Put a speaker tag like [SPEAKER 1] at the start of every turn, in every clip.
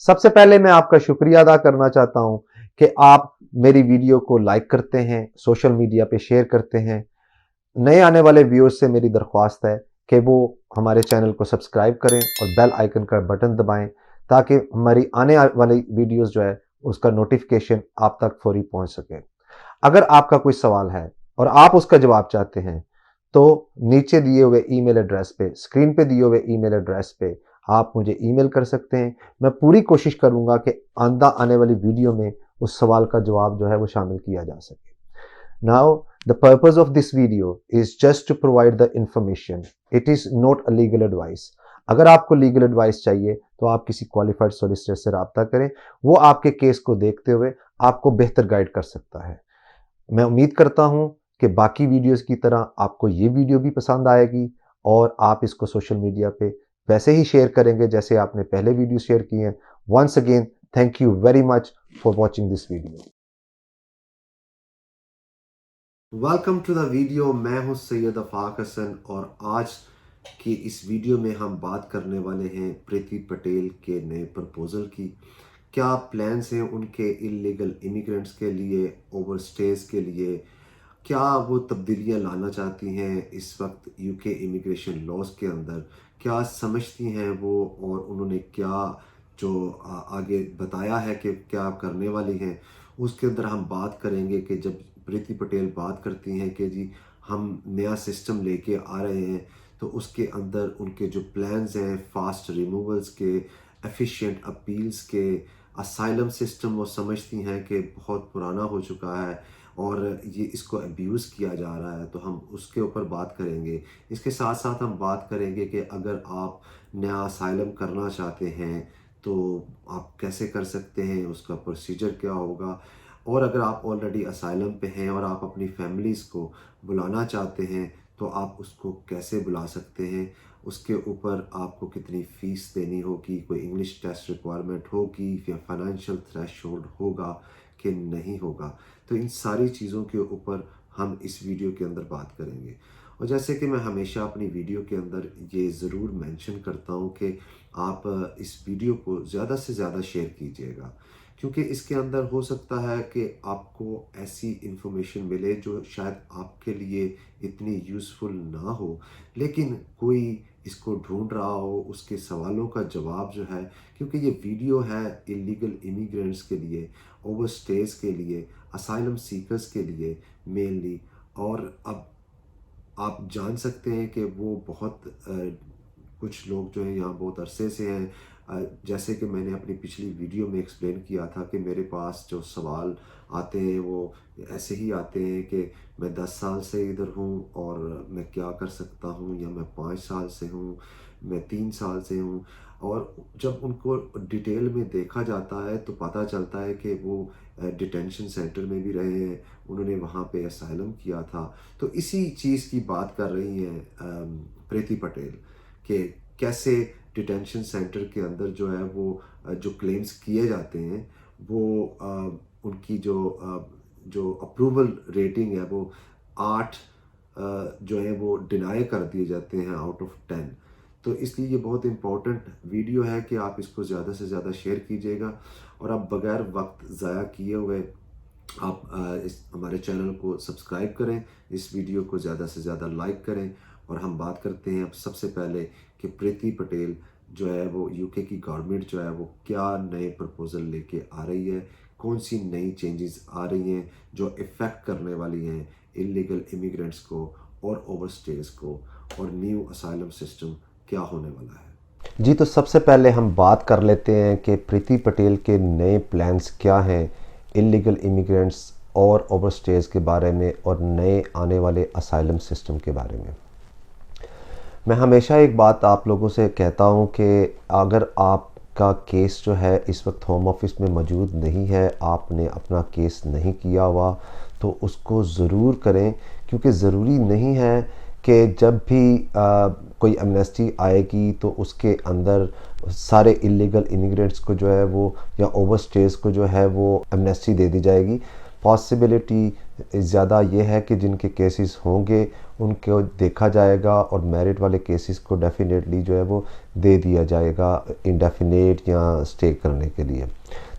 [SPEAKER 1] सबसे पहले मैं आपका शुक्रिया अदा करना चाहता हूं कि आप मेरी वीडियो को लाइक करते हैं, सोशल मीडिया पे शेयर करते हैं। नए आने वाले व्यूअर्स से मेरी दरख्वास्त है कि वो हमारे चैनल को सब्सक्राइब करें और बेल आइकन का बटन दबाएं ताकि हमारी आने वाली वीडियोस जो है उसका नोटिफिकेशन आप तक फौरी पहुंच सके। अगर आपका कोई सवाल है और आप उसका जवाब चाहते हैं तो नीचे दिए हुए ईमेल एड्रेस पे, स्क्रीन पे दिए हुए ईमेल एड्रेस पे आप मुझे ईमेल कर सकते हैं। मैं पूरी कोशिश करूंगा कि आने वाली वीडियो में उस सवाल का जवाब जो है वो शामिल किया जा सके। Now, the purpose of this video is just to provide the information. It is not a legal advice. अगर आपको लीगल एडवाइस चाहिए तो आप किसी क्वालिफाइड सोलिसिटर से रब्ता करें। वो आपके केस को देखते हुए आपको बेहतर गाइड कर सकता है। मैं उम्मीद करता हूं कि बाकी वीडियोस की तरह आपको ये वीडियो भी पसंद आएगी और आप इसको सोशल मीडिया पे वैसे ही शेयर करेंगे जैसे आपने पहले वीडियो शेयर किए हैं। Once again thank you very much for watching this video. Welcome to the video. मैं हूं सैयद अफाक हसन और आज की इस वीडियो में हम बात करने वाले हैं प्रीति पटेल के नए प्रपोजल की। क्या प्लान्स हैं उनके इलीगल इमिग्रेंट्स के लिए, ओवरस्टेज के लिए, क्या वो तब्दीलियां लाना चाहती हैं इस वक्त यूके इमिग्रेशन लॉज के अंदर, क्या समझती हैं वो और उन्होंने क्या जो आगे बताया है कि क्या करने वाली हैं। उसके अंदर हम बात करेंगे कि जब प्रीति पटेल बात करती हैं कि जी हम नया सिस्टम लेके आ रहे हैं तो उसके अंदर उनके जो प्लान्स हैं फास्ट रिमूवल्स के, एफिशिएंट अपील्स के, असाइलम सिस्टम वो समझती हैं कि बहुत पुराना हो चुका है और ये इसको अब्यूज़ किया जा रहा है, तो हम उसके ऊपर बात करेंगे। इसके साथ साथ हम बात करेंगे कि अगर आप नया असाइलम करना चाहते हैं तो आप कैसे कर सकते हैं, उसका प्रोसीजर क्या होगा, और अगर आप ऑलरेडी असाइलम पे हैं और आप अपनी फैमिलीज़ को बुलाना चाहते हैं तो आप उसको कैसे बुला सकते हैं, उसके ऊपर आपको कितनी फ़ीस देनी होगी, कोई इंग्लिश टेस्ट रिक्वायरमेंट होगी या फाइनेंशियल थ्रेशोल्ड होगा कि नहीं होगा। तो इन सारी चीज़ों के ऊपर हम इस वीडियो के अंदर बात करेंगे। और जैसे कि मैं हमेशा अपनी वीडियो के अंदर ये ज़रूर मेंशन करता हूँ कि आप इस वीडियो को ज़्यादा से ज़्यादा शेयर कीजिएगा, क्योंकि इसके अंदर हो सकता है कि आपको ऐसी इन्फॉर्मेशन मिले जो शायद आपके लिए इतनी यूज़फुल ना हो, लेकिन कोई इसको ढूंढ रहा हो, उसके सवालों का जवाब जो है, क्योंकि ये वीडियो है इलीगल इमिग्रेंट्स के लिए, ओवरस्टेज के लिए, असाइलम सीकर्स के लिए मेनली। और अब आप जान सकते हैं कि वो बहुत कुछ लोग जो हैं यहाँ बहुत अरसे से हैं। जैसे कि मैंने अपनी पिछली वीडियो में एक्सप्लेन किया था कि मेरे पास जो सवाल आते हैं वो ऐसे ही आते हैं कि मैं 10 साल से इधर हूँ और मैं क्या कर सकता हूँ, या मैं 5 साल से हूँ, मैं 3 साल से हूँ। और जब उनको डिटेल में देखा जाता है तो पता चलता है कि वो डिटेंशन सेंटर में भी रहे हैं, उन्होंने वहाँ पे असाइलम किया था। तो इसी चीज़ की बात कर रही हैं प्रीति पटेल कि कैसे डिटेंशन सेंटर के अंदर जो है वो जो क्लेम्स किए जाते हैं वो उनकी जो अप्रूवल रेटिंग है वो 8 जो है वो डिनाई कर दिए जाते हैं आउट ऑफ 10। तो इसलिए ये बहुत इम्पोर्टेंट वीडियो है कि आप इसको ज़्यादा से ज़्यादा शेयर कीजिएगा और आप बगैर वक्त ज़ाया किए हुए आप इस हमारे चैनल को सब्सक्राइब करें, इस वीडियो को ज़्यादा से ज़्यादा लाइक करें। और हम बात करते हैं अब सबसे पहले कि प्रीति पटेल जो है वो यूके की गवर्नमेंट जो है वो क्या नए प्रपोज़ल लेके आ रही है, कौन सी नई चेंजेस आ रही हैं जो इफ़ेक्ट करने वाली हैं इलीगल इमिग्रेंट्स को और ओवरस्टेज को, और न्यू असाइलम सिस्टम क्या होने वाला है। जी, तो सबसे पहले हम बात कर लेते हैं कि प्रीति पटेल के नए प्लान्स क्या हैं इलीगल इमिग्रेंट्स और ओवरस्टेज के बारे में और नए आने वाले असाइलम सिस्टम के बारे में। मैं हमेशा एक बात आप लोगों से कहता हूं कि अगर आपका केस जो है इस वक्त होम ऑफिस में मौजूद नहीं है, आपने अपना केस नहीं किया हुआ, तो उसको ज़रूर करें, क्योंकि ज़रूरी नहीं है कि जब भी कोई एमनेस्टी आएगी तो उसके अंदर सारे इलीगल इमिग्रेंट्स को जो है वो या ओवरस्टेज को जो है वो एमनेस्टी दे दी जाएगी। पॉसिबिलिटी ज़्यादा ये है कि जिनके केसेस होंगे उनको देखा जाएगा और मेरिट वाले केसेस को डेफिनेटली जो है वो दे दिया जाएगा इंडेफिनेट या स्टे करने के लिए।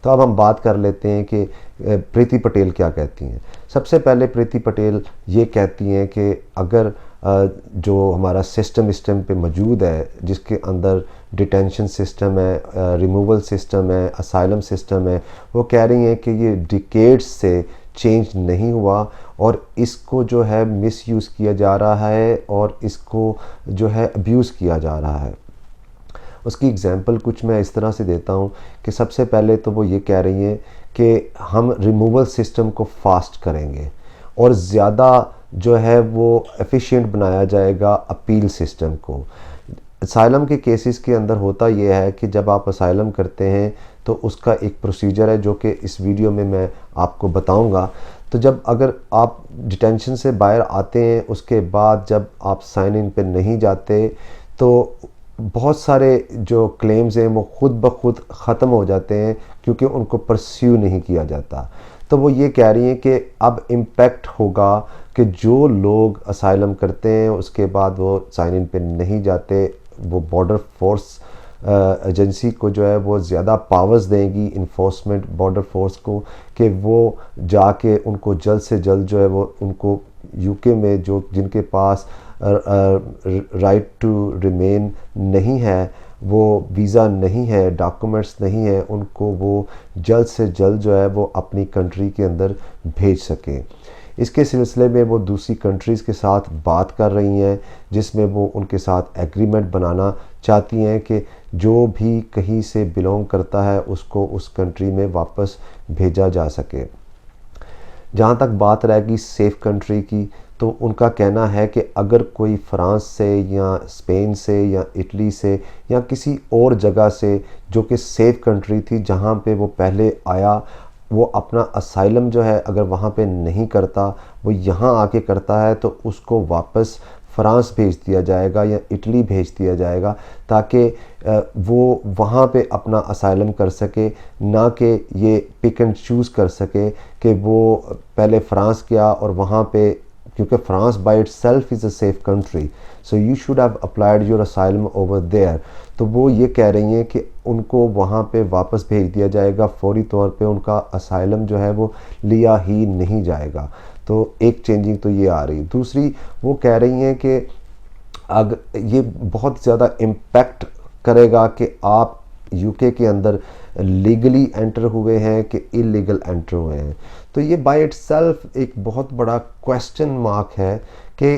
[SPEAKER 1] तो अब हम बात कर लेते हैं कि प्रीति पटेल क्या कहती हैं। सबसे पहले प्रीति पटेल ये कहती हैं कि अगर जो हमारा सिस्टम इस टाइम पे मौजूद है, जिसके अंदर डिटेंशन सिस्टम है, रिमूवल सिस्टम है, असाइलम सिस्टम है, वो कह रही हैं कि ये डिकेड्स से चेंज नहीं हुआ और इसको जो है मिसयूज़ किया जा रहा है और इसको जो है अब्यूज़ किया जा रहा है। उसकी एग्जांपल कुछ मैं इस तरह से देता हूँ कि सबसे पहले तो वो ये कह रही हैं कि हम रिमूवल सिस्टम को फास्ट करेंगे और ज़्यादा जो है वो एफिशिएंट बनाया जाएगा अपील सिस्टम को। असाइलम के केसेस के अंदर होता यह है कि जब आप असाइलम करते हैं तो उसका एक प्रोसीजर है जो कि इस वीडियो में मैं आपको बताऊंगा। तो जब अगर आप डिटेंशन से बाहर आते हैं, उसके बाद जब आप साइन इन पे नहीं जाते तो बहुत सारे जो क्लेम्स हैं वो खुद ब खुद ख़त्म हो जाते हैं क्योंकि उनको परस्यू नहीं किया जाता। तो वो ये कह रही हैं कि अब इम्पेक्ट होगा कि जो लोग असाइलम करते हैं उसके बाद वो साइन इन पे नहीं जाते, वो बॉर्डर फोर्स एजेंसी को जो है वो ज़्यादा पावर्स देंगी, इन्फोर्समेंट बॉर्डर फोर्स को, कि वो जाके उनको जल्द से जल्द जो है वो उनको यूके में जो जिनके पास राइट टू रिमेन नहीं है, वो वीज़ा नहीं है, डॉक्यूमेंट्स नहीं है, उनको वो जल्द से जल्द जो है वो अपनी कंट्री के अंदर भेज सकें। इसके सिलसिले में वो दूसरी कंट्रीज़ के साथ बात कर रही हैं जिसमें वो उनके साथ एग्रीमेंट बनाना चाहती हैं कि जो भी कहीं से बिलोंग करता है उसको उस कंट्री में वापस भेजा जा सके। जहाँ तक बात रहेगी सेफ़ कंट्री की, तो उनका कहना है कि अगर कोई फ्रांस से या स्पेन से या इटली से या किसी और जगह से जो कि सेफ़ कंट्री थी जहाँ पे वो पहले आया, वो अपना असाइलम जो है अगर वहाँ पे नहीं करता, वो यहाँ आके करता है, तो उसको वापस फ्रांस भेज दिया जाएगा या इटली भेज दिया जाएगा ताकि वो वहाँ पे अपना असाइलम कर सके, ना कि ये पिक एंड चूज़ कर सके कि वो पहले फ्रांस गया और वहाँ पे, क्योंकि France by itself is a safe country, so you should have applied your asylum over there. तो वो ये कह रही हैं कि उनको वहाँ पे वापस भेज दिया जाएगा, फौरी तौर पे उनका असाइलम जो है वो लिया ही नहीं जाएगा। तो एक चेंजिंग तो ये आ रही। दूसरी वो कह रही हैं कि अगर ये बहुत ज़्यादा इम्पैक्ट करेगा कि आप यूके के अंदर लीगली एंटर हुए हैं कि इलीगल एंटर हुए हैं। तो ये बाय इटसेल्फ एक बहुत बड़ा क्वेश्चन मार्क है कि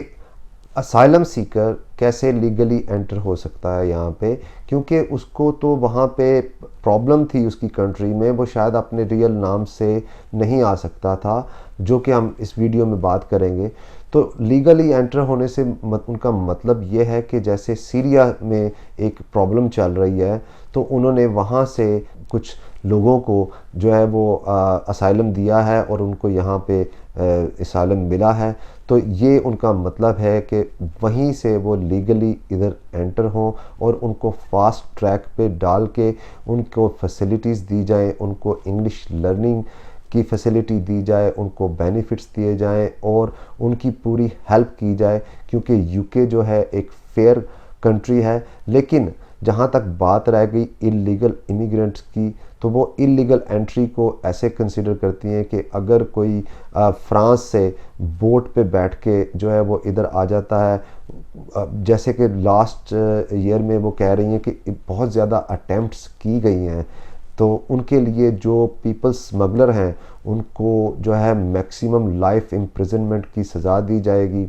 [SPEAKER 1] असाइलम सीकर कैसे लीगली एंटर हो सकता है यहाँ पे, क्योंकि उसको तो वहाँ पे प्रॉब्लम थी उसकी कंट्री में, वो शायद अपने रियल नाम से नहीं आ सकता था, जो कि हम इस वीडियो में बात करेंगे। तो लीगली एंटर होने से उनका मतलब ये है कि जैसे सीरिया में एक प्रॉब्लम चल रही है तो उन्होंने वहाँ से कुछ लोगों को जो है वो असाइलम दिया है और उनको यहाँ पे असाइलम मिला है। तो ये उनका मतलब है कि वहीं से वो लीगली इधर एंटर हों और उनको फास्ट ट्रैक पे डाल के उनको फैसिलिटीज़ दी जाएं, उनको इंग्लिश लर्निंग की फैसिलिटी दी जाए, उनको बेनिफिट्स दिए जाएं और उनकी पूरी हेल्प की जाए, क्योंकि यूके जो है एक फेयर कंट्री है। लेकिन जहाँ तक बात रह गई इलीगल इमिग्रेंट्स की, तो वो इलीगल एंट्री को ऐसे कंसिडर करती हैं कि अगर कोई फ्रांस से बोट पे बैठ के जो है वो इधर आ जाता है, जैसे कि लास्ट ईयर में वो कह रही हैं कि बहुत ज़्यादा अटेम्प्ट्स की गई हैं, तो उनके लिए जो पीपल स्मगलर हैं उनको जो है मैक्सिमम लाइफ इम्प्रिजनमेंट की सज़ा दी जाएगी।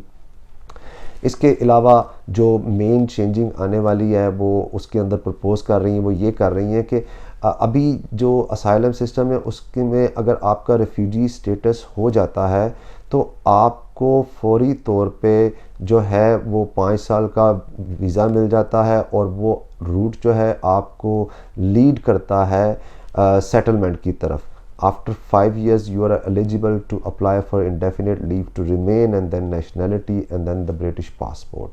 [SPEAKER 1] इसके अलावा जो मेन चेंजिंग आने वाली है वो उसके अंदर प्रपोज कर रही हैं, वो ये कर रही हैं कि अभी जो असाइलम सिस्टम है उसके में अगर आपका रेफ्यूजी स्टेटस हो जाता है तो आपको फौरी तौर पे जो है वो 5 साल का वीज़ा मिल जाता है और वो रूट जो है आपको लीड करता है सेटलमेंट की तरफ। After 5 years you are eligible to apply for indefinite leave to remain and then nationality and then the British passport।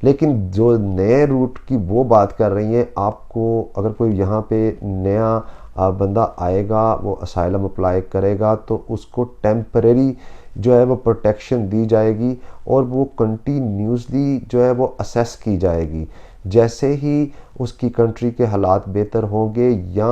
[SPEAKER 1] लेकिन जो नए रूट की वो बात कर रही हैं, आपको अगर कोई यहाँ पे नया बंदा आएगा, वो असाइलम अप्लाई करेगा तो उसको टेम्परेरी जो है वो प्रोटेक्शन दी जाएगी और वो कंटिन्यूसली जो है वो असेस की जाएगी। जैसे ही उसकी कंट्री के हालात बेहतर होंगे या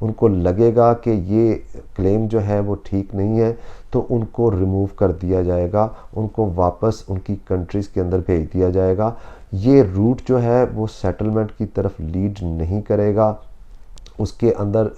[SPEAKER 1] उनको लगेगा कि ये क्लेम जो है वो ठीक नहीं है तो उनको रिमूव कर दिया जाएगा, उनको वापस उनकी कंट्रीज़ के अंदर भेज दिया जाएगा। ये रूट जो है वो सेटलमेंट की तरफ लीड नहीं करेगा। उसके अंदर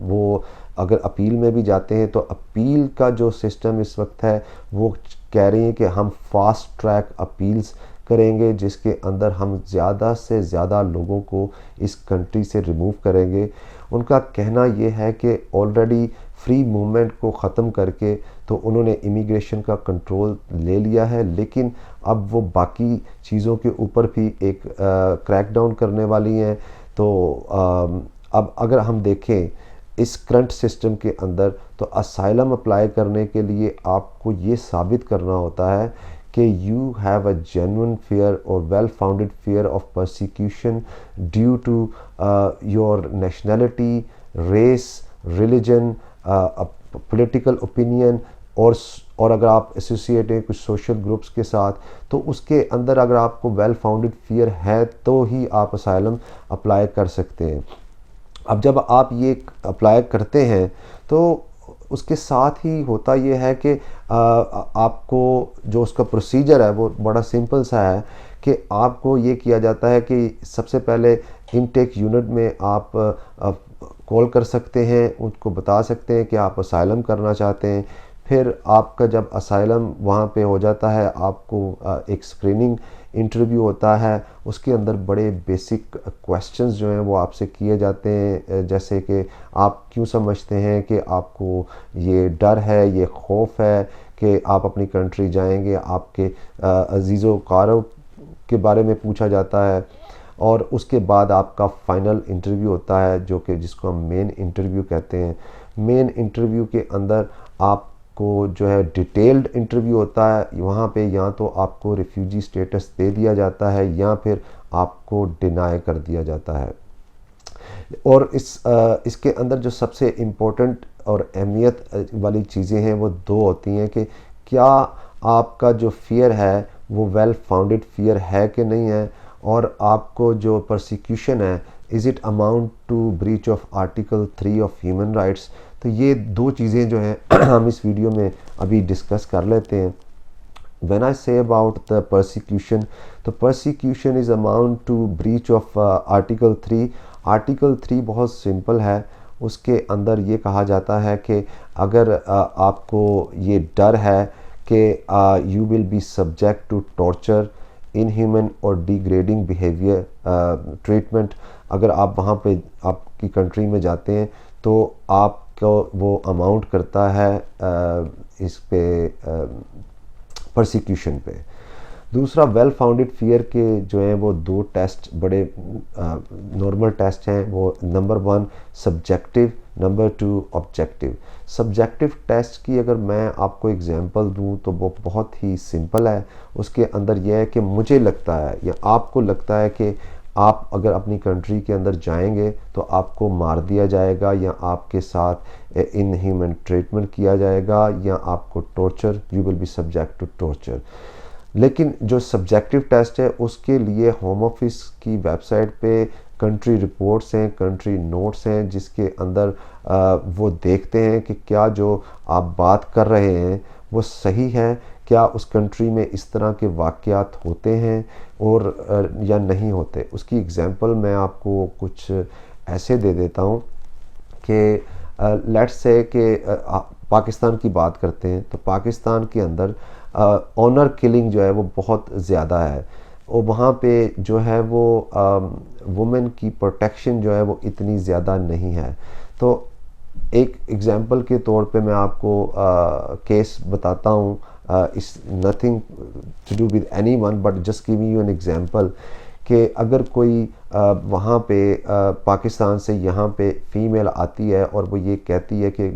[SPEAKER 1] वो अगर अपील में भी जाते हैं तो अपील का जो सिस्टम इस वक्त है वो कह रही है कि हम फास्ट ट्रैक अपील्स करेंगे, जिसके अंदर हम ज़्यादा से ज़्यादा लोगों को इस कंट्री से रिमूव करेंगे। उनका कहना ये है कि ऑलरेडी फ्री मूवमेंट को ख़त्म करके तो उन्होंने इमिग्रेशन का कंट्रोल ले लिया है, लेकिन अब वो बाकी चीज़ों के ऊपर भी एक क्रैकडाउन करने वाली हैं। तो अब अगर हम देखें इस करंट सिस्टम के अंदर तो असाइलम अप्लाई करने के लिए आपको ये साबित करना होता है कि you have a genuine fear और well founded fear of persecution due to your nationality, race, religion, political opinion और अगर आप एसोसिएट हैं कुछ सोशल ग्रुप्स के साथ तो उसके अंदर अगर आपको वेल फाउंडेड फियर है तो ही आप असाइलम अप्लाई कर सकते हैं। अब जब आप ये अप्लाई करते हैं तो उसके साथ ही होता ये है कि आपको जो उसका प्रोसीजर है वो बड़ा सिंपल सा है कि आपको ये किया जाता है कि सबसे पहले इनटेक यूनिट में आप कॉल कर सकते हैं, उनको बता सकते हैं कि आप असाइलम करना चाहते हैं। फिर आपका जब असाइलम वहाँ पे हो जाता है आपको एक स्क्रीनिंग इंटरव्यू होता है, उसके अंदर बड़े बेसिक क्वेश्चंस जो हैं वो आपसे किए जाते हैं, जैसे कि आप क्यों समझते हैं कि आपको ये डर है, ये खौफ है कि आप अपनी कंट्री जाएंगे, आपके अजीज़ो कारों के बारे में पूछा जाता है। और उसके बाद आपका फाइनल इंटरव्यू होता है जो कि जिसको हम मेन इंटरव्यू कहते हैं। मेन इंटरव्यू के अंदर आपको जो है डिटेल्ड इंटरव्यू होता है, वहाँ पे या तो आपको रिफ्यूजी स्टेटस दे दिया जाता है या फिर आपको डिनाई कर दिया जाता है। और इसके अंदर जो सबसे इम्पोर्टेंट और अहमियत वाली चीज़ें हैं वो दो होती हैं कि क्या आपका जो फियर है वो वेल फाउंडेड फियर है कि नहीं है, और आपको जो परसिक्यूशन है is it amount to breach of article 3 of human rights. तो ये दो चीज़ें जो हैं हम इस वीडियो में अभी डिस्कस कर लेते हैं। When I say about the persecution, तो persecution is amount to breach of article 3। Article 3 बहुत सिंपल है, उसके अंदर ये कहा जाता है कि अगर आपको ये डर है कि you will be subject to torture, inhuman और डिग्रेडिंग बिहेवियर ट्रीटमेंट, अगर आप वहाँ पे आपकी कंट्री में जाते हैं तो आपको वो अमाउंट करता है इस पे परसिक्यूशन पे। दूसरा वेल फाउंडेड फियर के जो हैं वो दो टेस्ट बड़े नॉर्मल टेस्ट हैं, वो number 1 subjective, number 2 objective. Subjective test की अगर मैं आपको एग्जांपल दूं तो वो बहुत ही सिंपल है। उसके अंदर यह है कि मुझे लगता है या आपको लगता है कि आप अगर अपनी कंट्री के अंदर जाएंगे तो आपको मार दिया जाएगा या आपके साथ इनह्यूमन ट्रीटमेंट किया जाएगा या आपको torture, you will be subject to torture. लेकिन जो सब्जेक्टिव टेस्ट है उसके लिए होम ऑफिस की वेबसाइट पे कंट्री रिपोर्ट्स हैं, कंट्री नोट्स हैं, जिसके अंदर वो देखते हैं कि क्या जो आप बात कर रहे हैं वो सही है, क्या उस कंट्री में इस तरह के वाक़यात होते हैं और या नहीं होते। उसकी एग्जांपल मैं आपको कुछ ऐसे दे देता हूँ कि लेट्स से कि पाकिस्तान की बात करते हैं तो पाकिस्तान के अंदर ऑनर किलिंग जो है वो बहुत ज़्यादा है और वहाँ पे जो है वो वुमेन की प्रोटेक्शन जो है वो इतनी ज़्यादा नहीं है। तो एक एग्जांपल के तौर पे मैं आपको केस बताता हूँ, इस nothing to do with any one but just giving you an example कि अगर कोई वहाँ पे पाकिस्तान से यहाँ पे फ़ीमेल आती है और वो ये कहती है कि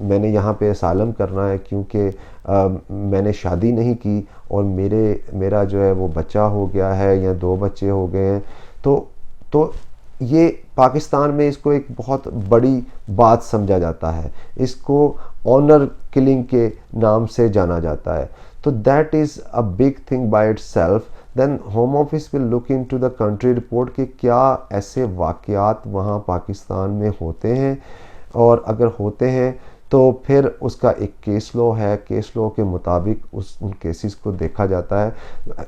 [SPEAKER 1] मैंने यहाँ पे असाइलम करना है क्योंकि मैंने शादी नहीं की और मेरा जो है वो बच्चा हो गया है या 2 बच्चे हो गए हैं, तो ये पाकिस्तान में इसको एक बहुत बड़ी बात समझा जाता है, इसको ऑनर किलिंग के नाम से जाना जाता है। तो that is a big thing by itself. Then home office will look into the country report कि क्या ऐसे वाक़यात वहाँ पाकिस्तान में होते हैं, और अगर होते हैं तो फिर उसका एक केस लॉ है, केस लॉ के मुताबिक उन केसेस को देखा जाता है।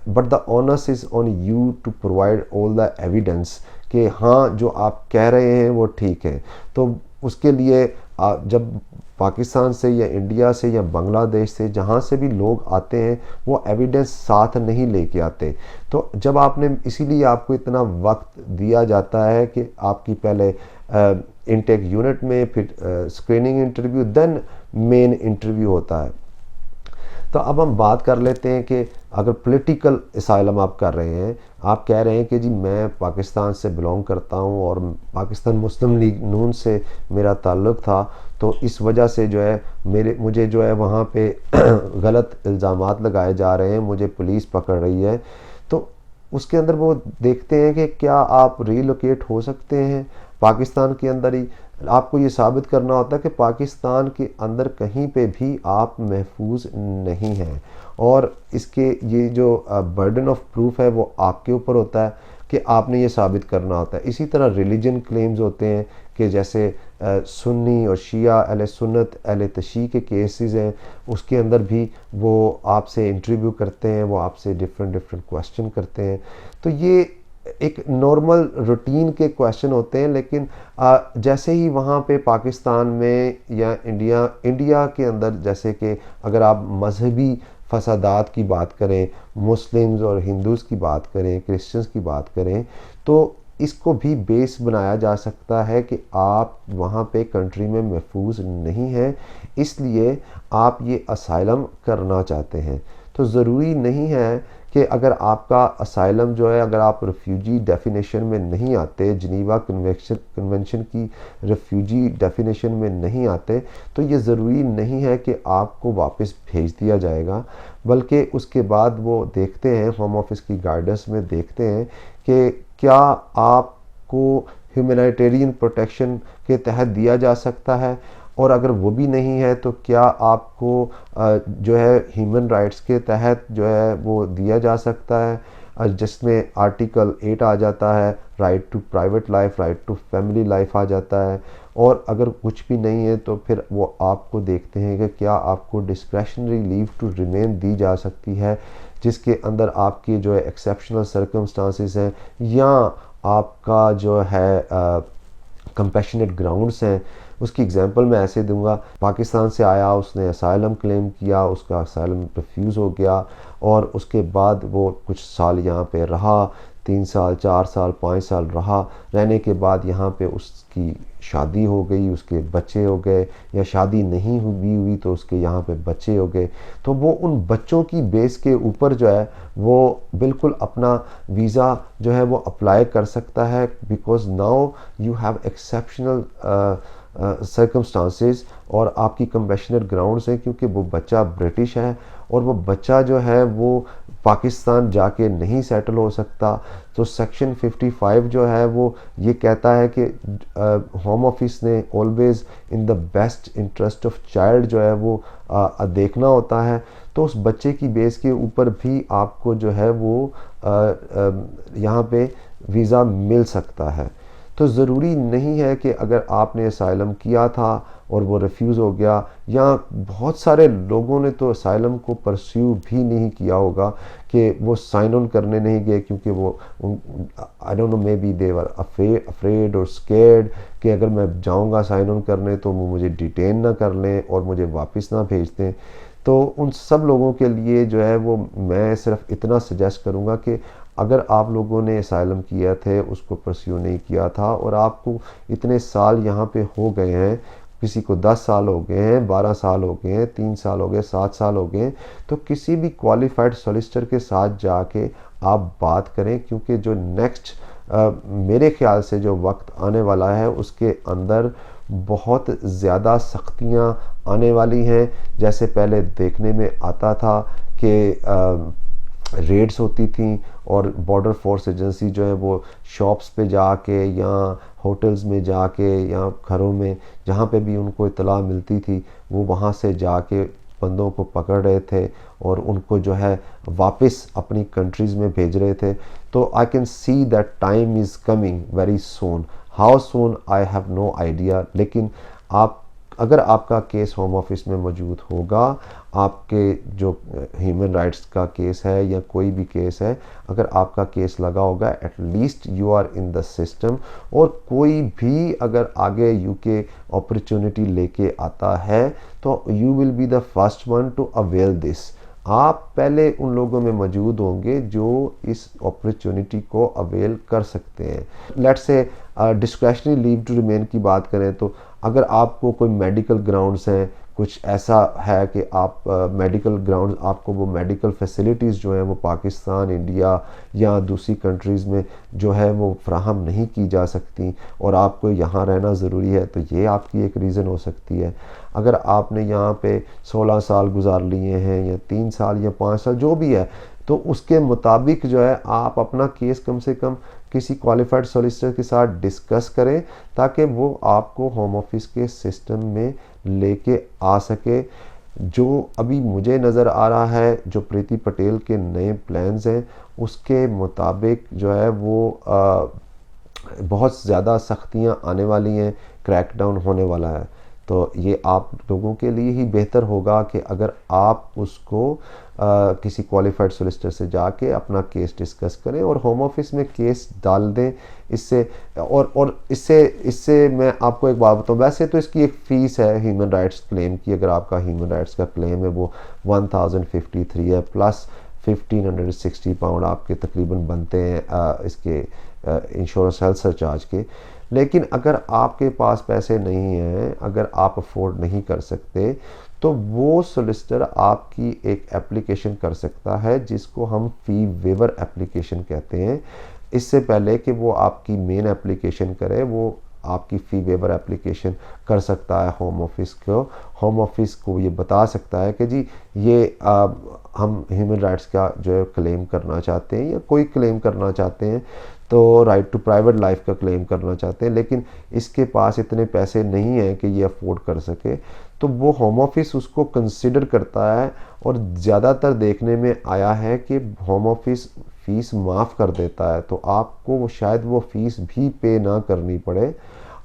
[SPEAKER 1] But the onus is on you to provide all the evidence कि हाँ जो आप कह रहे हैं वो ठीक है। तो उसके लिए जब पाकिस्तान से या इंडिया से या बांग्लादेश से जहाँ से भी लोग आते हैं वो एविडेंस साथ नहीं लेके आते। तो जब आपने, इसीलिए आपको इतना वक्त दिया जाता है कि आपकी पहले इनटेक यूनिट में, फिर screening interview, then main interview होता है। तो अब हम बात कर लेते हैं कि अगर पॉलिटिकल असाइलम आप कर रहे हैं, आप कह रहे हैं कि जी मैं पाकिस्तान से बिलोंग करता हूं और पाकिस्तान मुस्लिम लीग नून से मेरा ताल्लुक़ था, तो इस वजह से जो है मुझे जो है वहाँ पे गलत इल्ज़ामात लगाए जा रहे हैं, मुझे पुलिस पकड़ रही है। तो उसके अंदर वो देखते हैं कि क्या आप रीलोकेट हो सकते हैं पाकिस्तान के अंदर ही। आपको ये साबित करना होता है कि पाकिस्तान के अंदर कहीं पे भी आप महफूज नहीं हैं, और इसके ये जो बर्डन ऑफ प्रूफ है वो आपके ऊपर होता है कि आपने ये साबित करना होता है। इसी तरह रिलीजन क्लेम्स होते हैं कि जैसे सुन्नी और शिया, अहले सुन्नत अहले तशी के केसेस हैं, उसके अंदर भी वो आपसे इंटरव्यू करते हैं, वो आपसे डिफरेंट डिफरेंट क्वेश्चन करते हैं। तो ये एक नॉर्मल रूटीन के क्वेश्चन होते हैं, लेकिन जैसे ही वहाँ पे पाकिस्तान में या इंडिया के अंदर, जैसे कि अगर आप मजहबी फसादात की बात करें, मुस्लिम्स और हिंदूज़ की बात करें, क्रिश्चियंस की बात करें, तो इसको भी बेस बनाया जा सकता है कि आप वहाँ पे कंट्री में महफूज नहीं हैं, इसलिए आप ये असाइलम करना चाहते हैं। तो ज़रूरी नहीं है कि अगर आपका असाइलम जो है, अगर आप रेफ्यूजी डेफिनेशन में नहीं आते, जिनीवा कन्वेंशन की रेफ्यूजी डेफिनेशन में नहीं आते, तो ये ज़रूरी नहीं है कि आपको वापस भेज दिया जाएगा। बल्कि उसके बाद वो देखते हैं, होम ऑफिस की गाइडेंस में देखते हैं कि क्या आपको ह्यूमैनिटेरियन प्रोटेक्शन के तहत दिया जा सकता है, और अगर वो भी नहीं है तो क्या आपको जो है ह्यूमन राइट्स के तहत जो है वो दिया जा सकता है, जिसमें आर्टिकल 8 आ जाता है, right to private life, right to family life आ जाता है। और अगर कुछ भी नहीं है तो फिर वो आपको देखते हैं कि क्या आपको डिस्क्रेशनरी लीव टू रिमेन दी जा सकती है, जिसके अंदर आपकी जो है एक्सेप्शनल सर्कमस्टांसिस हैं, या आपका जो है कंपैशनेट ग्राउंड्स हैं। उसकी एग्जांपल मैं ऐसे दूंगा, पाकिस्तान से आया, उसने असाइलम क्लेम किया, उसका असाइलम रिफ्यूज़ हो गया, और उसके बाद वो कुछ साल यहाँ पे रहा, 3 साल 4 साल 5 साल रहा। रहने के बाद यहाँ पे उसकी शादी हो गई, उसके बच्चे हो गए, या शादी नहीं हुई तो उसके यहाँ पे बच्चे हो गए, तो वो उन बच्चों की बेस के ऊपर जो है वो बिल्कुल अपना वीज़ा जो है वो अप्लाई कर सकता है, because now you have exceptional circumstances, और आपकी कंपैशनेट ग्राउंड्स हैं, क्योंकि वो बच्चा ब्रिटिश है और वो बच्चा जो है वो पाकिस्तान जाके नहीं सेटल हो सकता। तो सेक्शन 55 जो है वो ये कहता है कि होम ऑफिस ने always in the best interest of child जो है वो देखना होता है। तो उस बच्चे की बेस के ऊपर भी आपको जो है वो यहाँ पे वीज़ा मिल सकता है। तो ज़रूरी नहीं है कि अगर आपने असाइलम किया था और वो रिफ्यूज़ हो गया, या बहुत सारे लोगों ने तो असाइलम को परस्यू भी नहीं किया होगा कि वो साइन ऑन करने नहीं गए, क्योंकि वो I don't know, may be they were afraid और स्केर्ड कि अगर मैं जाऊंगा साइन ऑन करने तो वो मुझे डिटेन ना कर लें और मुझे वापस ना भेज दें। तो उन सब लोगों के लिए जो है वो मैं सिर्फ इतना सजेस्ट करूँगा कि अगर आप लोगों ने असाइलम किया थे, उसको परस्यू नहीं किया था, और आपको इतने साल यहाँ पे हो गए हैं, किसी को 10 साल हो गए हैं, 12 साल हो गए हैं, 3 साल हो गए, 7 साल हो गए, तो किसी भी क्वालिफाइड सॉलिसिटर के साथ जाके आप बात करें, क्योंकि जो नेक्स्ट मेरे ख्याल से जो वक्त आने वाला है उसके अंदर बहुत ज़्यादा सख्तियाँ आने वाली हैं। जैसे पहले देखने में आता था कि रेड्स होती थी और बॉर्डर फोर्स एजेंसी जो है वो शॉप्स पे जाके या होटल्स में जाके या घरों में जहाँ पे भी उनको इतला मिलती थी वो वहाँ से जाके बंदों को पकड़ रहे थे और उनको जो है वापस अपनी कंट्रीज़ में भेज रहे थे। तो I can see that time is coming very soon. How soon I have no idea, लेकिन आप अगर आपका केस होम ऑफिस में मौजूद होगा, आपके जो ह्यूमन राइट्स का केस है या कोई भी केस है, अगर आपका केस लगा होगा, at least you are in the system. और कोई भी अगर आगे यूके अपॉर्चुनिटी लेके आता है तो you will be the first one two avail this. आप पहले उन लोगों में मौजूद होंगे जो इस अपॉर्चुनिटी को अवेल कर सकते हैं। Let's say discretionary leave to remain की बात करें तो अगर आपको कोई मेडिकल ग्राउंड्स हैं, कुछ ऐसा है कि आप मेडिकल ग्राउंड आपको वो मेडिकल फैसिलिटीज़ जो हैं वो पाकिस्तान, इंडिया या दूसरी कंट्रीज़ में जो है वो फ्राहम नहीं की जा सकती और आपको यहाँ रहना ज़रूरी है, तो ये आपकी एक रीज़न हो सकती है। अगर आपने यहाँ पे 16 साल गुजार लिए हैं या 3 साल या 5 साल जो भी है, तो उसके मुताबिक जो है आप अपना केस कम से कम किसी क्वालिफाइड सॉलिसिटर के साथ डिस्कस करें ताकि वो आपको होम ऑफिस के सिस्टम में लेके आ सके। जो अभी मुझे नज़र आ रहा है, जो प्रीति पटेल के नए प्लान्स हैं उसके मुताबिक जो है वो बहुत ज़्यादा सख्तियाँ आने वाली हैं, क्रैकडाउन होने वाला है। तो ये आप लोगों के लिए ही बेहतर होगा कि अगर आप उसको किसी क्वालिफाइड सोलिसिटर से जाके अपना केस डिस्कस करें और होम ऑफिस में केस डाल दें। इससे और इससे मैं आपको एक बात बताऊं, वैसे तो इसकी एक फ़ीस है ह्यूमन राइट्स क्लेम की। अगर आपका ह्यूमन राइट्स का क्लेम है वो 1053 है, प्लस 1560 पाउंड आपके तकरीबन बनते हैं इसके इंश्योरेंस हेल्थ सरचार्ज के। लेकिन अगर आपके पास पैसे नहीं हैं, अगर आप अफोर्ड नहीं कर सकते, तो वो सोलिसिटर आपकी एक एप्लीकेशन कर सकता है जिसको हम फ़ी वेवर एप्लीकेशन कहते हैं। इससे पहले कि वो आपकी मेन एप्लीकेशन करे, वो आपकी फ़ी वेवर एप्लीकेशन कर सकता है होम ऑफिस को। होम ऑफिस को ये बता सकता है कि जी ये हम ह्यूमन राइट्स का जो है क्लेम करना चाहते हैं या कोई क्लेम करना चाहते हैं, तो राइट टू प्राइवेट लाइफ का क्लेम करना चाहते हैं, लेकिन इसके पास इतने पैसे नहीं हैं कि ये अफोर्ड कर सके, तो वो होम ऑफिस उसको कंसिडर करता है। और ज़्यादातर देखने में आया है कि होम ऑफिस फ़ीस माफ़ कर देता है, तो आपको शायद वो फ़ीस भी पे ना करनी पड़े।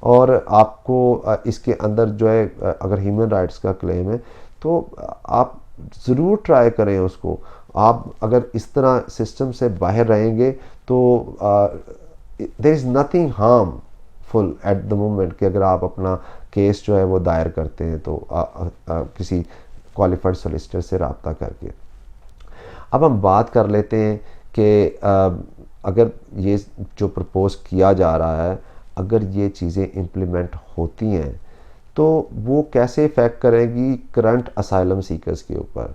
[SPEAKER 1] और आपको इसके अंदर जो है अगर ह्यूमन राइट्स का क्लेम है तो आप ज़रूर ट्राई करें उसको। आप अगर इस तरह सिस्टम से बाहर रहेंगे तो there is nothing harmful at the moment कि अगर आप अपना केस जो है वो दायर करते हैं तो किसी क्वालिफाइड सोलिसिटर से रब्ता करके। अब हम बात कर लेते हैं कि अगर ये जो प्रपोज़ किया जा रहा है, अगर ये चीज़ें इम्प्लीमेंट होती हैं तो वो कैसे इफ़ेक्ट करेगी करंट असाइलम सीकर्स के ऊपर।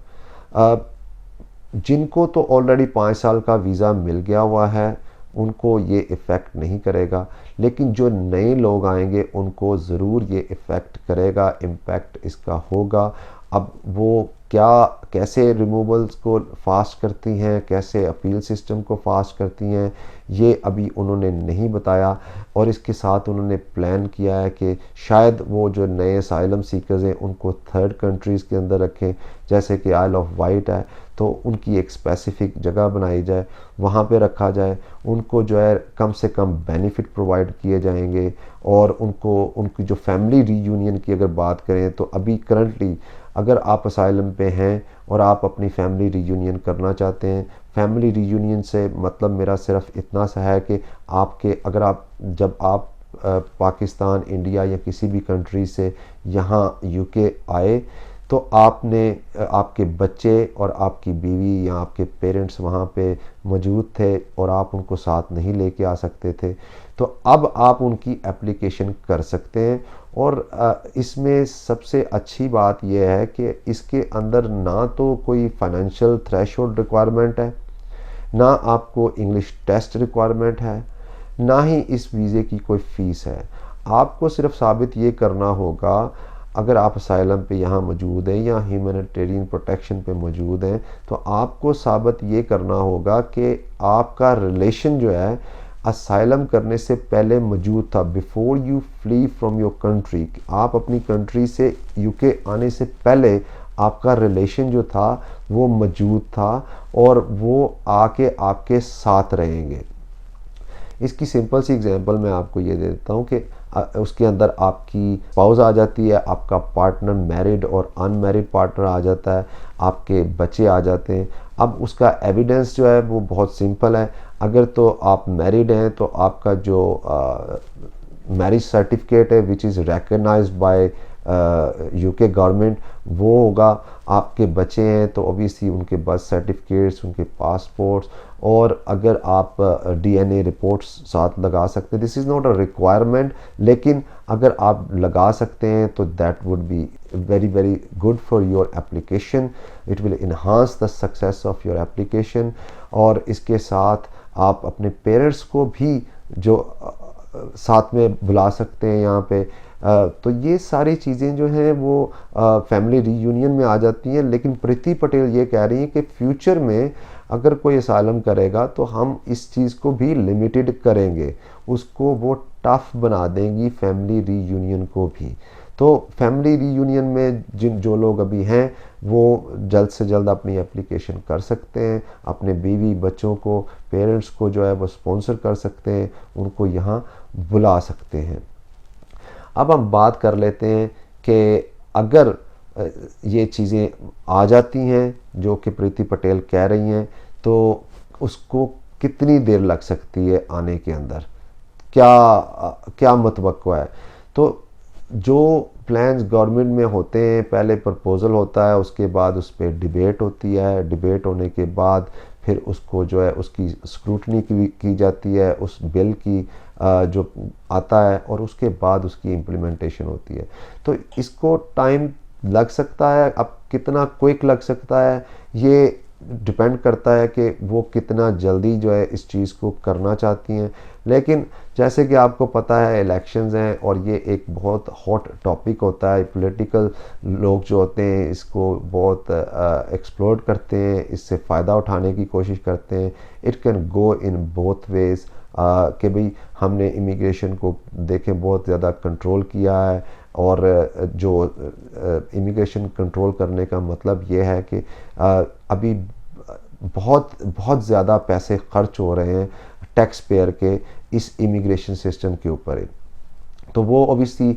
[SPEAKER 1] जिनको तो ऑलरेडी 5 साल का वीज़ा मिल गया हुआ है उनको ये इफ़ेक्ट नहीं करेगा, लेकिन जो नए लोग आएंगे उनको ज़रूर ये इफ़ेक्ट करेगा, इम्पैक्ट इसका होगा। अब वो क्या कैसे रिमूवल्स को फास्ट करती हैं, कैसे अपील सिस्टम को फास्ट करती हैं, ये अभी उन्होंने नहीं बताया। और इसके साथ उन्होंने प्लान किया है कि शायद वो जो नए असाइलम सीकर्स हैं उनको थर्ड कंट्रीज़ के अंदर रखें, जैसे कि आइल ऑफ वाइट है तो उनकी एक स्पेसिफ़िक जगह बनाई जाए, वहाँ पे रखा जाए। उनको जो है कम से कम बेनिफिट प्रोवाइड किए जाएंगे और उनको उनकी जो फैमिली रीयूनियन की अगर बात करें तो अभी करंटली अगर आप असाइलम पे हैं और आप अपनी फैमिली रीयूनियन करना चाहते हैं, फैमिली रीयूनियन से मतलब मेरा सिर्फ इतना सा है कि आपके अगर आप जब आप पाकिस्तान, इंडिया या किसी भी कंट्री से यहाँ यूके आए तो आपने आपके बच्चे और आपकी बीवी या आपके पेरेंट्स वहाँ पे मौजूद थे और आप उनको साथ नहीं लेके आ सकते थे, तो अब आप उनकी एप्लीकेशन कर सकते हैं। और इसमें सबसे अच्छी बात यह है कि इसके अंदर ना तो कोई फाइनेंशियल थ्रेशोल्ड रिक्वायरमेंट है, ना आपको इंग्लिश टेस्ट रिक्वायरमेंट है, ना ही इस वीज़े की कोई फ़ीस है। आपको सिर्फ साबित ये करना होगा अगर आप असाइलम पे यहाँ मौजूद हैं या ह्यूमैनिटेरियन प्रोटेक्शन पे मौजूद हैं, तो आपको साबित ये करना होगा कि आपका रिलेशन जो है असाइलम करने से पहले मौजूद था, before you flee from your country. आप अपनी कंट्री से यूके आने से पहले आपका रिलेशन जो था वो मौजूद था और वो आके आपके साथ रहेंगे। इसकी सिंपल सी एग्जांपल मैं आपको ये दे देता हूँ कि उसके अंदर आपकी स्पाउस आ जाती है, आपका पार्टनर मैरिड और अनमैरिड पार्टनर आ जाता है, आपके बच्चे आ जाते हैं। अब उसका एविडेंस जो है वो बहुत सिंपल है। अगर तो आप मैरिड हैं तो आपका जो मैरिज सर्टिफिकेट है which is recognised by UK government वो होगा। आपके बच्चे हैं तो ऑब्वियसली उनके बर्थ सर्टिफिकेट्स, उनके पासपोर्ट्स, और अगर आप डीएनए रिपोर्ट्स साथ लगा सकते हैं, this is not a requirement, लेकिन अगर आप लगा सकते हैं तो that would be very very good for your application. It will enhance the success of your application. और इसके साथ आप अपने पेरेंट्स को भी जो साथ में बुला सकते हैं यहाँ पे। तो ये सारी चीज़ें जो हैं वो फैमिली रीयूनियन में आ जाती हैं। लेकिन प्रीति पटेल ये कह रही हैं कि फ्यूचर में अगर कोई असाइलम करेगा तो हम इस चीज़ को भी लिमिटेड करेंगे, उसको वो टफ बना देंगी फैमिली रीयूनियन को भी। तो फैमिली रीयूनियन में जो लोग अभी हैं वो जल्द से जल्द अपनी एप्लीकेशन कर सकते हैं, अपने बीवी बच्चों को, पेरेंट्स को जो है वो स्पॉन्सर कर सकते हैं, उनको यहाँ बुला सकते हैं। अब हम बात कर लेते हैं कि अगर ये चीज़ें आ जाती हैं जो कि प्रीति पटेल कह रही हैं, तो उसको कितनी देर लग सकती है आने के अंदर, क्या मतवक्को है। तो जो प्लान्स गवर्नमेंट में होते हैं, पहले प्रपोज़ल होता है, उसके बाद उस पर डिबेट होती है, डिबेट होने के बाद फिर उसको जो है उसकी स्क्रूटनी की जाती है, उस बिल की जो आता है, और उसके बाद उसकी इम्प्लीमेंटेशन होती है। तो इसको टाइम लग सकता है। अब कितना क्विक लग सकता है ये डिपेंड करता है कि वो कितना जल्दी जो है इस चीज़ को करना चाहती हैं। लेकिन जैसे कि आपको पता है इलेक्शंस हैं और ये एक बहुत हॉट टॉपिक होता है। पॉलिटिकल लोग जो होते हैं इसको बहुत एक्सप्लोर करते हैं, इससे फ़ायदा उठाने की कोशिश करते हैं। It can go in both ways कि भाई हमने इमिग्रेशन को देखें बहुत ज़्यादा कंट्रोल किया है, और जो इमिग्रेशन कंट्रोल करने का मतलब ये है कि अभी बहुत बहुत ज़्यादा पैसे खर्च हो रहे हैं टैक्स पेयर के इस इमिग्रेशन सिस्टम के ऊपर। तो वो ऑब्वियसली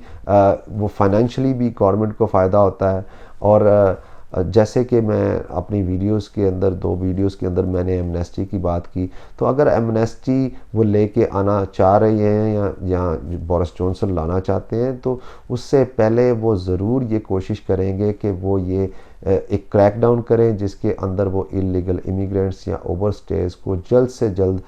[SPEAKER 1] वो फाइनेंशियली भी गवर्नमेंट को फ़ायदा होता है। और जैसे कि मैं अपनी वीडियोस के अंदर 2 वीडियोस के अंदर मैंने एमनेस्टी की बात की, तो अगर एमनेस्टी वो लेके आना चाह रही हैं या बोरिस जॉनसन लाना चाहते हैं, तो उससे पहले वो ज़रूर ये कोशिश करेंगे कि वो ये एक क्रैकडाउन करें जिसके अंदर वो इलीगल इमिग्रेंट्स या ओवरस्टेज को जल्द से जल्द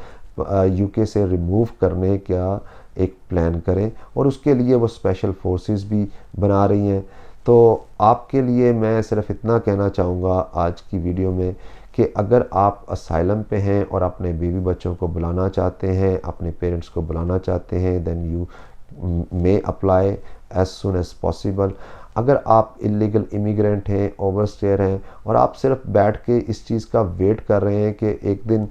[SPEAKER 1] यूके से रिमूव करने का एक प्लान करें, और उसके लिए वो स्पेशल फोर्सेस भी बना रही हैं। तो आपके लिए मैं सिर्फ इतना कहना चाहूँगा आज की वीडियो में कि अगर आप असाइलम पे हैं और अपने बीवी बच्चों को बुलाना चाहते हैं, अपने पेरेंट्स को बुलाना चाहते हैं, then you may apply as soon as possible. अगर आप इलीगल इमिग्रेंट हैं, ओवरस्टेयर हैं, और आप सिर्फ बैठ के इस चीज़ का वेट कर रहे हैं कि एक दिन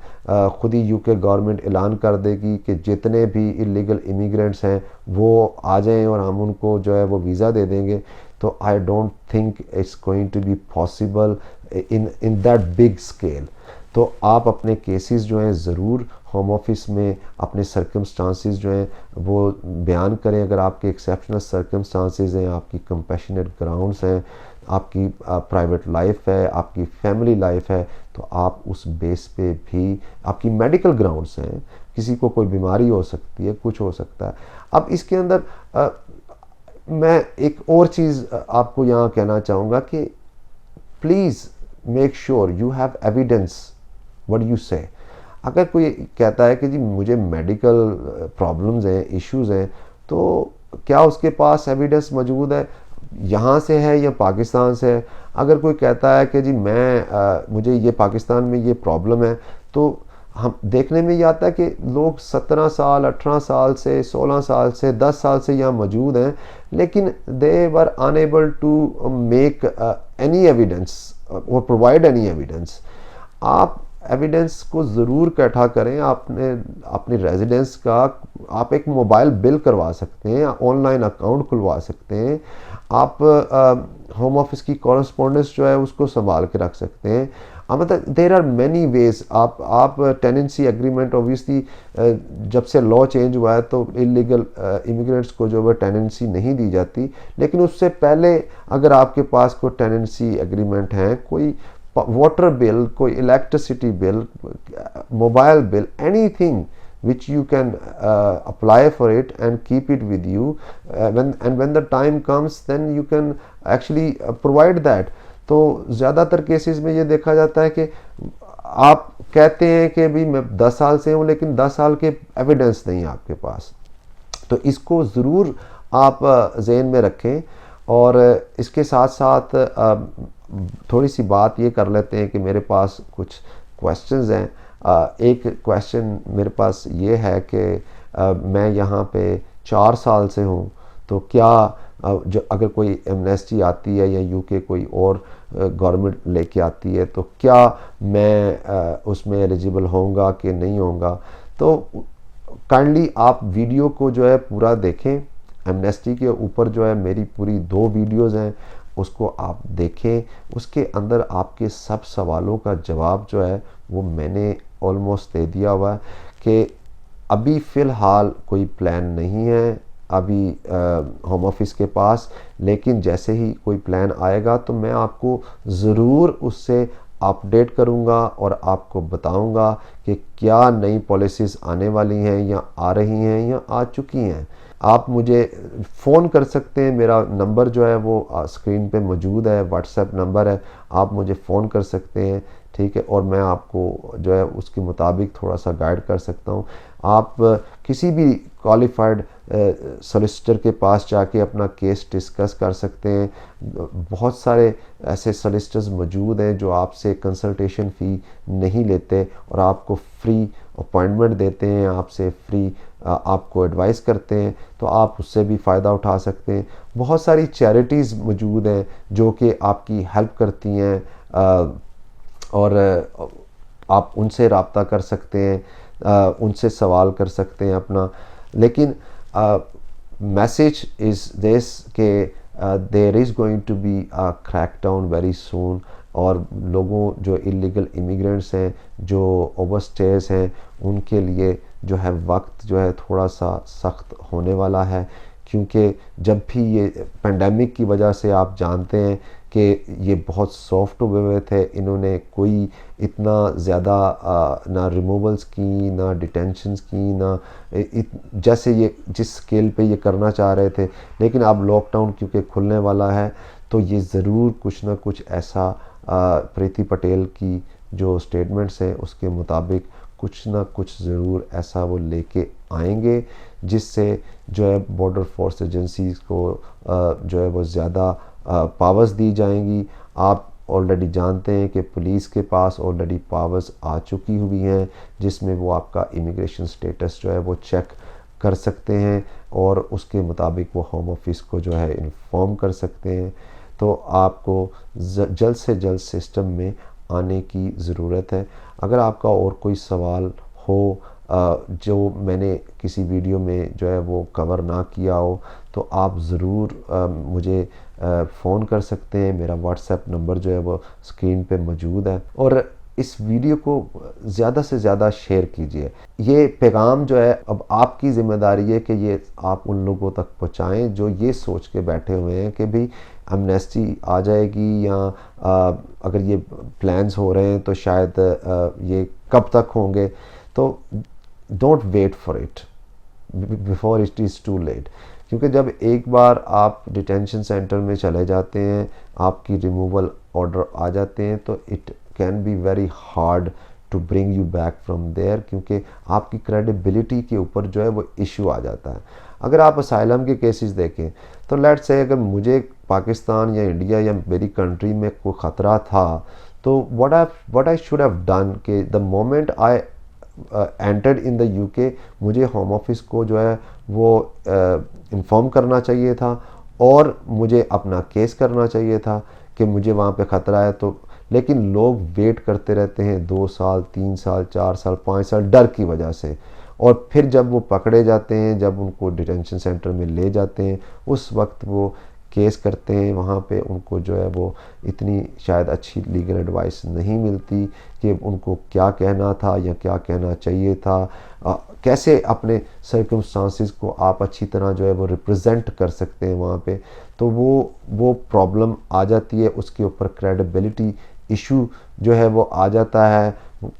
[SPEAKER 1] खुद ही यूके गवर्नमेंट ऐलान कर देगी कि जितने भी इलीगल इमिग्रेंट्स हैं वो आ जाएं और हम उनको जो है वो वीज़ा दे देंगे, तो I don't think it's going to be possible in that big scale. तो आप अपने केसेस जो हैं ज़रूर होम ऑफिस में अपने सर्कमस्टांसेस जो हैं वो बयान करें। अगर आपके एक्सेप्शनल सर्कमस्टांसेस हैं, आपकी कंपैशनेट ग्राउंड्स हैं, आपकी प्राइवेट लाइफ है, आपकी फैमिली लाइफ है, तो आप उस बेस पे भी, आपकी मेडिकल ग्राउंड्स हैं, किसी को कोई बीमारी हो सकती है, कुछ हो सकता है। अब इसके अंदर मैं एक और चीज़ आपको यहाँ कहना चाहूँगा कि please make sure you have evidence what you से। अगर कोई कहता है कि जी मुझे मेडिकल प्रॉब्लम्स हैं, इश्यूज़ हैं, तो क्या उसके पास एविडेंस मौजूद है, यहाँ से है या पाकिस्तान से है। अगर कोई कहता है कि जी मुझे ये पाकिस्तान में ये प्रॉब्लम है, तो हम देखने में ये आता है कि लोग 17 साल 18 साल से 16 साल से 10 साल से यहाँ मौजूद हैं, लेकिन they were unable to make any evidence और प्रोवाइड एनी एविडेंस। आप एविडेंस को ज़रूर इकट्ठा करें। आपने अपने रेजिडेंस का आप एक मोबाइल बिल करवा सकते हैं, ऑनलाइन अकाउंट खुलवा सकते हैं, आप होम ऑफिस की कॉरेस्पॉन्डेंस जो है उसको संभाल के रख सकते हैं। मतलब देर आर मैनी वेज। आप टेनेंसी एग्रीमेंट ऑब्वियसली जब से लॉ चेंज हुआ है तो इलीगल इमिग्रेंट्स को जो है टेनेंसी नहीं दी जाती, लेकिन उससे पहले अगर आपके पास कोई टेनेंसी एग्रीमेंट है, कोई वाटर बिल, कोई electricity bill, mobile bill, anything which you can apply for it and keep it with you, when the time comes then you can actually provide that। तो ज़्यादातर केसेस में ये देखा जाता है कि आप कहते हैं कि भी मैं 10 साल से हूँ, लेकिन 10 साल के एविडेंस नहीं है आपके पास। तो इसको ज़रूर आप ज़हन में रखें। और इसके साथ साथ थोड़ी सी बात ये कर लेते हैं कि मेरे पास कुछ क्वेश्चंस हैं। एक क्वेश्चन मेरे पास ये है कि मैं यहाँ पे 4 साल से हूँ, तो क्या जो अगर कोई एमनेस्टी आती है या यूके कोई और गवर्नमेंट लेके आती है तो क्या मैं उसमें एलिजिबल होऊंगा कि नहीं होऊंगा। तो काइंडली आप वीडियो को जो है पूरा देखें। एमनेस्टी के ऊपर जो है मेरी पूरी 2 वीडियोज़ हैं, उसको आप देखें। उसके अंदर आपके सब सवालों का जवाब जो है वो मैंने ऑलमोस्ट दे दिया हुआ है कि अभी फ़िलहाल कोई प्लान नहीं है अभी होम ऑफिस के पास, लेकिन जैसे ही कोई प्लान आएगा तो मैं आपको ज़रूर उससे अपडेट करूंगा और आपको बताऊंगा कि क्या नई पॉलिसीज़ आने वाली हैं या आ रही हैं या आ चुकी हैं। आप मुझे फ़ोन कर सकते हैं, मेरा नंबर जो है वो स्क्रीन पे मौजूद है, व्हाट्सएप नंबर है, आप मुझे फ़ोन कर सकते हैं, ठीक है, और मैं आपको जो है उसके मुताबिक थोड़ा सा गाइड कर सकता हूँ। आप किसी भी क्वालिफाइड सॉलिसिटर के पास जाके अपना केस डिस्कस कर सकते हैं। बहुत सारे ऐसे सॉलिसिटर्स मौजूद हैं जो आपसे कंसल्टेशन फ़ी नहीं लेते और आपको फ्री अपॉइंटमेंट देते हैं, आपसे फ्री आपको एडवाइस करते हैं, तो आप उससे भी फ़ायदा उठा सकते हैं। बहुत सारी चैरिटीज़ मौजूद हैं जो कि आपकी हेल्प करती हैं और आप उनसे रब्ता कर सकते हैं, उनसे सवाल कर सकते हैं अपना। लेकिन मैसेज इज़ दिस के there is going to be a crackdown very soon. और लोगों जो इलीगल इमिग्रेंट्स हैं, जो ओवरस्टेज हैं, उनके लिए जो है वक्त जो है थोड़ा सा सख्त होने वाला है, क्योंकि जब भी ये पेंडेमिक की वजह से आप जानते हैं कि ये बहुत सॉफ्ट हुए थे, इन्होंने कोई इतना ज़्यादा ना रिमूवल्स की, ना डिटेंशंस की, ना जैसे ये जिस स्केल पे ये करना चाह रहे थे। लेकिन अब लॉकडाउन क्योंकि खुलने वाला है तो ये ज़रूर कुछ ना कुछ ऐसा प्रीति पटेल की जो स्टेटमेंट्स हैं उसके मुताबिक कुछ ना कुछ ज़रूर ऐसा वो लेके आएंगे जिससे जो है बॉर्डर फोर्स एजेंसीज़ को जो है वो ज़्यादा पावर्स दी जाएंगी। आप ऑलरेडी जानते हैं कि पुलिस के पास ऑलरेडी पावर्स आ चुकी हुई हैं जिसमें वो आपका इमिग्रेशन स्टेटस जो है वो चेक कर सकते हैं और उसके मुताबिक वो होम ऑफिस को जो है इन्फॉर्म कर सकते हैं। तो आपको जल्द से जल्द सिस्टम में आने की ज़रूरत है। अगर आपका और कोई सवाल हो जो मैंने किसी वीडियो में जो है वो कवर ना किया हो तो आप ज़रूर मुझे फ़ोन कर सकते हैं। मेरा व्हाट्सएप नंबर जो है वो स्क्रीन पे मौजूद है। और इस वीडियो को ज़्यादा से ज़्यादा शेयर कीजिए। ये पैगाम जो है अब आपकी ज़िम्मेदारी है कि ये आप उन लोगों तक पहुँचाएँ जो ये सोच के बैठे हुए हैं कि भाई एमनेस्टी आ जाएगी या अगर ये प्लान्स हो रहे हैं तो शायद ये कब तक होंगे। तो don't wait for it before it is too late, क्योंकि जब एक बार आप डिटेंशन सेंटर में चले जाते हैं, आपकी रिमूवल ऑर्डर आ जाते हैं, तो it can be very hard to bring you back from there, क्योंकि आपकी क्रेडिबिलिटी के ऊपर जो है वो इशू आ जाता है। अगर आप असाइलम के केसेस देखें तो लेट्स से अगर मुझे पाकिस्तान या इंडिया या मेरी कंट्री में कोई ख़तरा था तो what I should have done कि the moment I entered in the UK, मुझे होम ऑफिस को जो है वो इन्फॉर्म करना चाहिए था और मुझे अपना केस करना चाहिए था कि मुझे वहाँ पे ख़तरा है। तो लेकिन लोग वेट करते रहते हैं 2 साल, 3 साल, 4 साल, 5 साल डर की वजह से, और फिर जब वो पकड़े जाते हैं, जब उनको डिटेंशन सेंटर में ले जाते हैं, उस वक्त वो केस करते हैं, वहाँ पे उनको जो है वो इतनी शायद अच्छी लीगल एडवाइस नहीं मिलती कि उनको क्या कहना था या क्या कहना चाहिए था, कैसे अपने सर्कमस्टांसिस को आप अच्छी तरह जो है वो रिप्रेजेंट कर सकते हैं वहाँ पे। तो वो प्रॉब्लम आ जाती है, उसके ऊपर क्रेडिबिलिटी इशू जो है वो आ जाता है।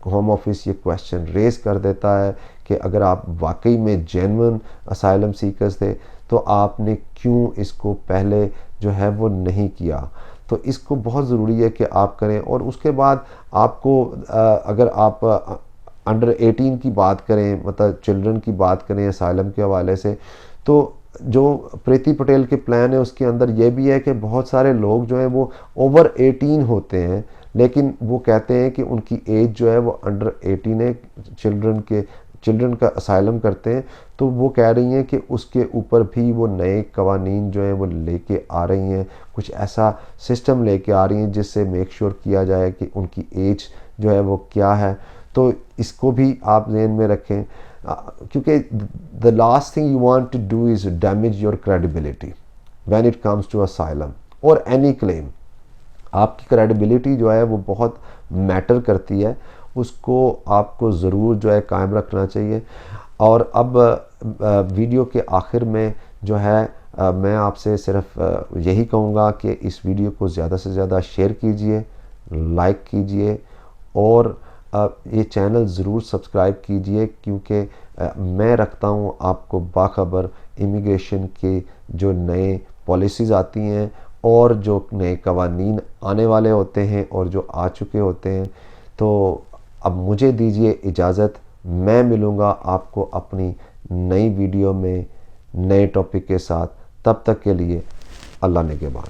[SPEAKER 1] होम ऑफिस ये क्वेश्चन रेज कर देता है कि अगर आप वाकई में जेन्युइन असाइलम सीकर्स थे तो आपने क्यों इसको पहले जो है वो नहीं किया। तो इसको बहुत ज़रूरी है कि आप करें। और उसके बाद आपको अगर आप अंडर 18 की बात करें, मतलब चिल्ड्रन की बात करें असाइलम के हवाले से, तो जो प्रीति पटेल के प्लान है उसके अंदर ये भी है कि बहुत सारे लोग जो हैं वो ओवर 18 होते हैं, लेकिन वो कहते हैं कि उनकी एज जो है वो अंडर 18 है, चिल्ड्रन का असाइलम करते हैं। तो वो कह रही हैं कि उसके ऊपर भी वो नए कवानीन जो हैं वो लेके आ रही हैं, कुछ ऐसा सिस्टम लेके आ रही हैं जिससे मेक श्योर किया जाए कि उनकी एज जो है वो क्या है। तो इसको भी आप ध्यान में रखें, क्योंकि the last thing you want to do is damage your credibility when it comes to asylum और एनी क्लेम। आपकी क्रेडिबिलिटी जो है वो बहुत मैटर करती है, उसको आपको ज़रूर जो है कायम रखना चाहिए। और अब वीडियो के आखिर में जो है मैं आपसे सिर्फ यही कहूँगा कि इस वीडियो को ज़्यादा से ज़्यादा शेयर कीजिए, लाइक कीजिए और ये चैनल ज़रूर सब्सक्राइब कीजिए, क्योंकि मैं रखता हूँ आपको बाखबर इमिग्रेशन के जो नए पॉलिसीज़ आती हैं और जो नए कवानीन आने वाले होते हैं और जो आ चुके होते हैं। तो अब मुझे दीजिए इजाज़त, मैं मिलूँगा आपको अपनी नई वीडियो में नए टॉपिक के साथ। तब तक के लिए अल्लाह ने के बाद।